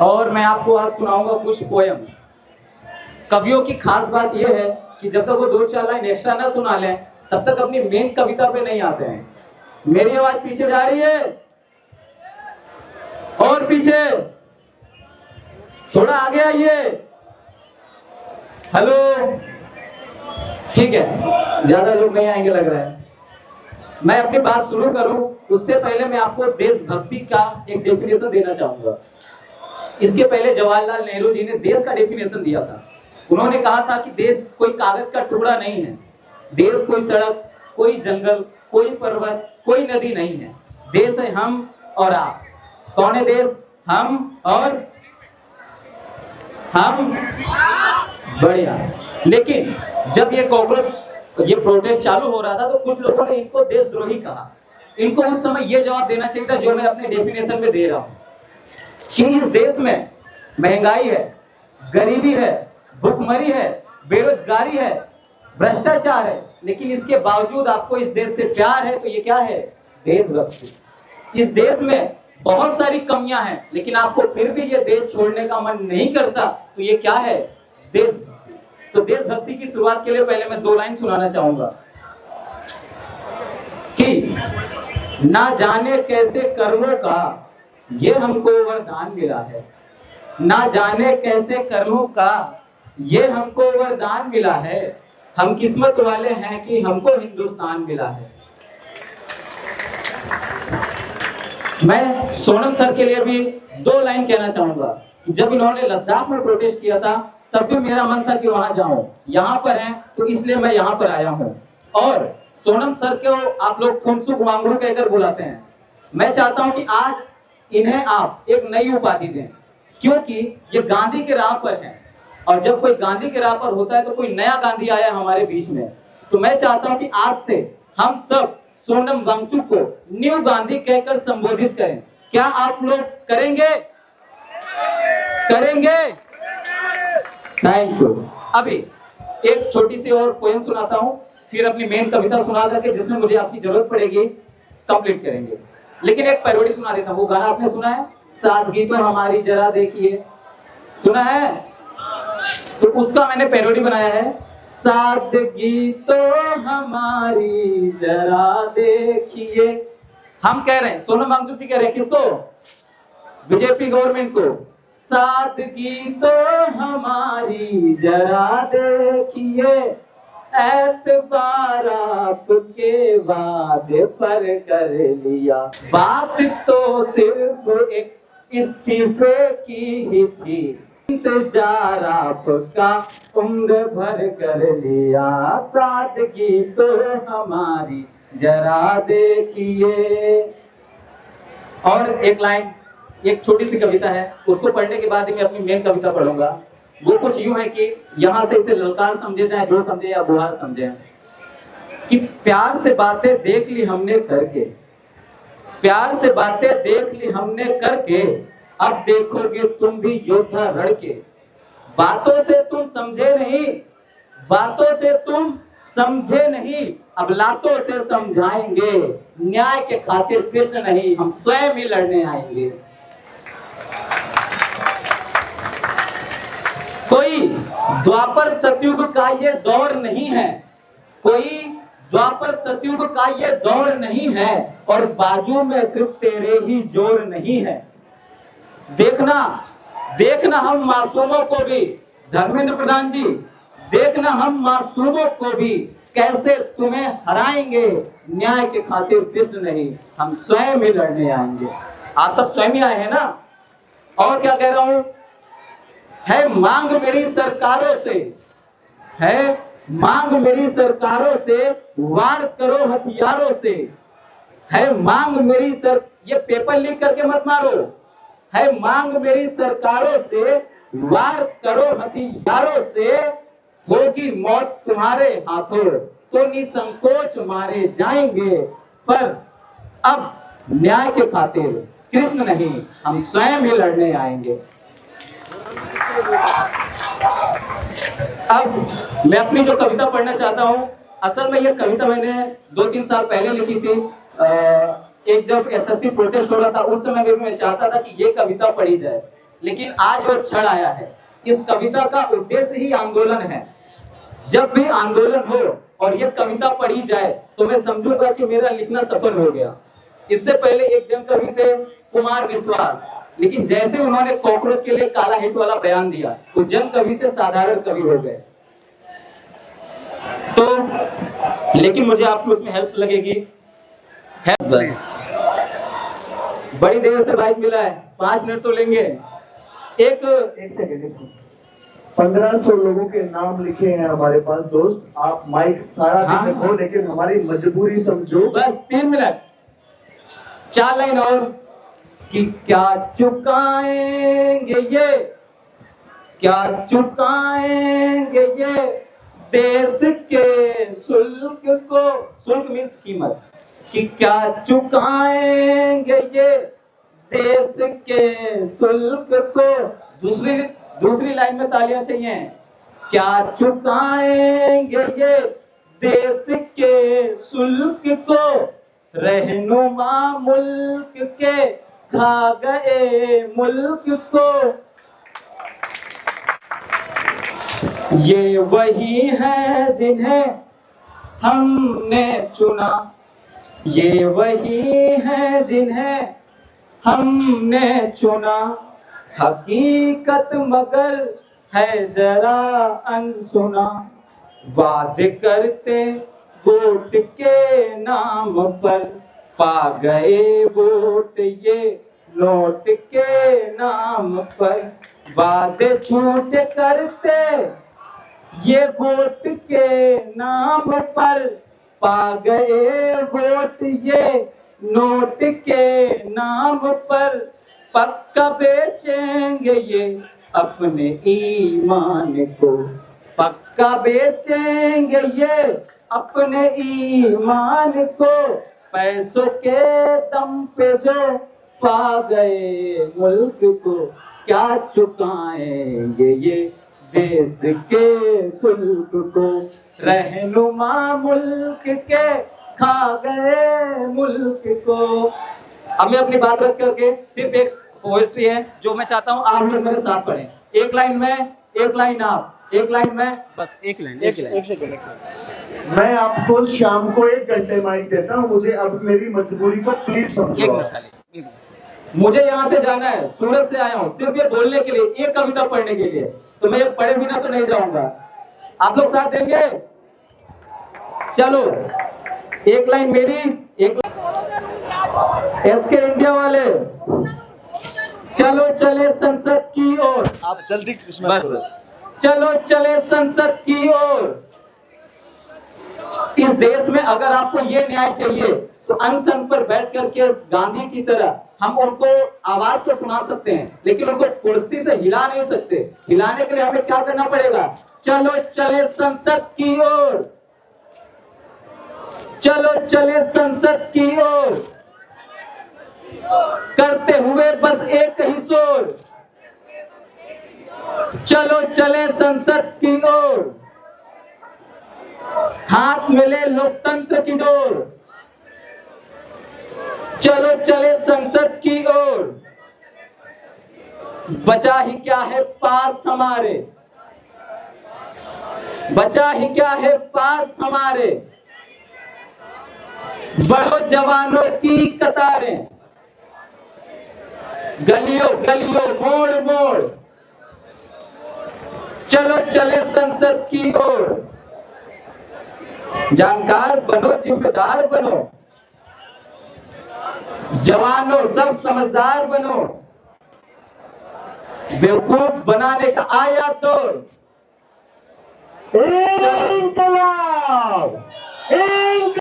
और मैं आपको आज सुनाऊंगा कुछ पोएम्स। कवियों की खास बात यह है कि जब तक वो 2-4 लाइन एक्स्ट्रा ना सुना लें तब तक अपनी मेन कविता पे नहीं आते हैं। मेरी आवाज पीछे जा रही है और पीछे, थोड़ा आगे आइए। हेलो, ठीक है, ज्यादा लोग नहीं आएंगे लग रहा है। मैं अपनी बात शुरू करूं उससे पहले मैं आपको देशभक्ति का एक डेफिनेशन देना चाहूंगा। इसके पहले जवाहरलाल नेहरू जी ने देश का डेफिनेशन दिया था। उन्होंने कहा था कि देश कोई कागज का टुकड़ा नहीं है, देश कोई सड़क, कोई जंगल, कोई पर्वत, कोई नदी नहीं है। देश है हम और आप। कौन है देश? हम और हम। बढ़िया। लेकिन जब ये प्रोटेस्ट चालू हो रहा था तो कुछ लोगों ने इनको देशद्रोही कहा। इनको उस समय ये जवाब देना चाहिए था जो मैं अपने डेफिनेशन में दे रहा हूं कि इस देश में महंगाई है, गरीबी है, भुखमरी है, बेरोजगारी है, भ्रष्टाचार है, लेकिन इसके बावजूद आपको इस देश से प्यार है। तो ये क्या है? देशभक्ति। इस देश में बहुत सारी कमियां हैं लेकिन आपको फिर भी ये देश छोड़ने का मन नहीं करता। तो ये क्या है? देशभक्ति। तो देशभक्ति की शुरुआत के लिए पहले मैं 2 लाइन सुनाना चाहूंगा कि ना जाने कैसे कर्मों का ये हमको वरदान मिला है, ना जाने कैसे कर्मों का ये हमको वरदान मिला है। हम किस्मत वाले हैं कि हमको हिंदुस्तान मिला है। मैं सोनम सर के लिए भी 2 लाइन कहना चाहूंगा। जब इन्होंने लद्दाख में प्रोटेस्ट किया था तब भी मेरा मन था कि वहां जाऊं। यहाँ पर हैं तो इसलिए मैं यहाँ पर आया हूँ। और सोनम सर को आप लोग फुनसुक वांगड़ू कहकर बुलाते हैं। मैं चाहता हूं कि आज इन्हें आप एक नई उपाधि दें, क्योंकि ये गांधी के राह पर हैं। और जब कोई गांधी के राह पर होता है तो कोई नया गांधी आया हमारे बीच में। तो मैं चाहता हूं कि आज से हम सब सोनम वांगचुक को न्यू गांधी कहकर संबोधित करें। क्या आप लोग करेंगे? करेंगे? Thank you. अभी एक छोटी सी और पोएम सुनाता हूं, फिर अपनी मेन कविता सुना करके जिसमें मुझे आपकी जरूरत पड़ेगी कंप्लीट करेंगे। लेकिन एक पैरोडी सुना देता हूं। वो गाना आपने सुना है, सादगी तो हमारी जरा देखिए? सुना है? तो उसका मैंने पैरोडी बनाया है, सादगी तो हमारी जरा देखिए। हम कह रहे हैं, सोनम वांगचुक जी कह रहे हैं किसको? बीजेपी गवर्नमेंट को। सादगी तो हमारी जरा देखिए, एतबार आपके वादे पर कर लिया। बात तो सिर्फ एक इस्तीफे की ही थी, इंतजार आपका उम्र भर कर लिया। सादगी तो हमारी जरा देखिए। और एक लाइन, एक छोटी सी कविता है, उसको पढ़ने के बाद ही मैं अपनी मेन कविता पढ़ूंगा। वो कुछ यूं है कि यहां से इसे ललकार समझे जाए, जो समझे या बुहार समझे, कि प्यार से बातें देख ली हमने करके, प्यार से बातें देख ली हमने करके, अब देखोगे तुम भी योद्धा रड़ के। बातों से तुम समझे नहीं, बातों से तुम समझे नहीं, अब लातों से समझाएंगे। न्याय के खातिर कृष्ण नहीं, हम स्वयं ही लड़ने आएंगे। कोई द्वापर सतयुग का ये दौर नहीं है, कोई द्वापर सतयुग का ये दौर नहीं है, और बाजू में सिर्फ तेरे ही जोर नहीं है। देखना देखना हम मासूमों को भी, धर्मेंद्र प्रधान जी, देखना हम मासूमों को भी कैसे तुम्हें हराएंगे। न्याय के खातिर कृष्ण नहीं, हम स्वयं ही लड़ने आएंगे। आप सब स्वयं ही आए हैं ना? और क्या कह रहा हूं, है मांग मेरी सरकारों से, है मांग मेरी सरकारों से, वार करो हथियारों से। है मांग मेरी ये पेपर लीक करके मत मारो। है मांग मेरी सरकारों से, वार करो हथियारों से। होगी मौत तुम्हारे हाथों तो निसंकोच मारे जाएंगे, पर अब न्याय के खातिर कृष्ण नहीं, हम स्वयं ही लड़ने आएंगे। अब मैं अपनी जो कविता पढ़ना चाहता हूँ, असल में ये कविता मैंने 2-3 साल पहले लिखी थी। एक जब एसएससी प्रोटेस्ट हो रहा था उस समय भी मैं चाहता था कि ये कविता पढ़ी जाए, लेकिन आज वो क्षण आया है। इस कविता का उद्देश्य ही आंदोलन है। जब भी आंदोलन हो और ये कविता पढ़ी जाए तो मैं समझूंगा कि मेरा लिखना सफल हो गया। इससे पहले एक जन कवि थे कुमार विश्वास, लेकिन जैसे उन्होंने कॉकरोच के लिए काला हिट वाला बयान दिया तो जन कवि से साधारण कवि हो गए। तो लेकिन मुझे आपकी उसमें हेल्प लगेगी। बस बड़ी देर से बाइक मिला है, 5 मिनट तो लेंगे। एक सेकंड। 1500 लोगों के नाम लिखे हैं हमारे पास दोस्त। आप माइक सारा दिन रखो, लेकिन हमारी मजबूरी समझो। बस 3 मिनट, 4 लाइन और। कि क्या चुकाएंगे ये, क्या चुकाएंगे ये देश के शुल्क को। शुल्क मीन्स कीमत। कि क्या चुकाएंगे ये देश के शुल्क को। दूसरी लाइन में तालियां चाहिए। क्या चुकाएंगे ये देश के शुल्क को, रहनुमा मुल्क के खा गए मुल्क को। ये वही है जिन्हें हमने चुना, ये वही है जिन्हें हमने चुना। हकीकत मगर है जरा अनसुना, वादे करते वोट के नाम पर, पा गए वोट ये नोट के नाम पर। वादे झूठ करते ये वोट के नाम पर, पा गए वोट ये नोट के नाम पर। पक्का बेचेंगे ये अपने ईमान को, पक्का बेचेंगे ये अपने ईमान को। पैसों के दम पे जो पा गए मुल्क को, क्या चुकाएंगे ये देश के शुल्क को, रहनुमा मुल्क के खा गए मुल्क को। अब मैं अपनी बात रख करके सिर्फ एक पोएट्री है जो मैं चाहता हूँ आप लोग मेरे साथ पढ़ें। एक लाइन में, एक लाइन आप, एक लाइन में, बस एक लाइन। एक सेकंड। मैं आपको शाम को 1 घंटे माइक देता हूँ, मुझे अब मेरी मजबूरी को प्लीज समझो। मुझे यहाँ से जाना है, सूरत से आया हूँ सिर्फ ये बोलने के लिए, एक कविता पढ़ने के लिए। तो मैं ये पढ़े बिना तो नहीं जाऊंगा। आप लोग साथ देंगे? चलो एक लाइन मेरी, एक एसके इंडिया वाले। चलो चले संसद की ओर, आप जल्दी चलो चले संसद की ओर। इस देश में अगर आपको ये न्याय चाहिए तो अनशन पर बैठ करके गांधी की तरह हम उनको आवाज तो सुना सकते हैं, लेकिन उनको कुर्सी से हिला नहीं सकते। हिलाने के लिए हमें क्या करना पड़ेगा? चलो चले संसद की ओर, चलो चले संसद की ओर, करते हुए बस एक ही शोर। चलो चले संसद की ओर, हाथ मिले लोकतंत्र की डोर। चलो चले संसद की ओर, बचा ही क्या है पास हमारे, बचा ही क्या है पास हमारे। बढ़ो जवानों की कतारें, गलियों गलियों मोड़ मोड़। चलो चले संसद की ओर, जानकार बनो जिम्मेदार बनो, जवानों सब समझदार बनो। बेवकूफ बनाने का आया दौर। इंकलाब।